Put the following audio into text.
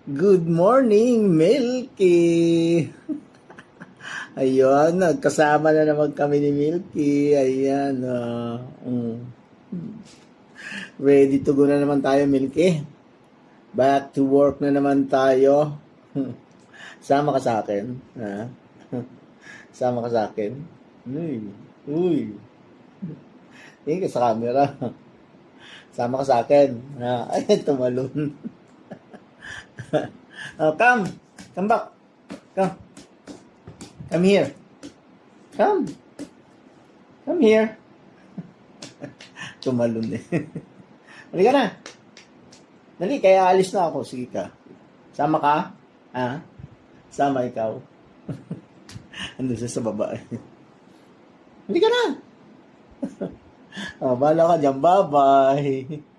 Good morning, Milky! Ayun, nagkasama na naman kami ni Milky. Ayan, ready to go na naman tayo, Milky. Back to work na naman tayo. Sama ka sa akin, ha? Sama ka sa akin. Uy, uy. Tingin ka sa camera. Sama ka sa akin. Ha? Ay, tumalon. Come. Come back. Come. Come here. Come. Come here. Tumalon eh. Halika na. Dali, kaya alis na ako. Sige ka. Sama ka? Ha? Sama ikaw. Andun siya sa baba eh. Halika na. Bahala ka dyan. Bye-bye.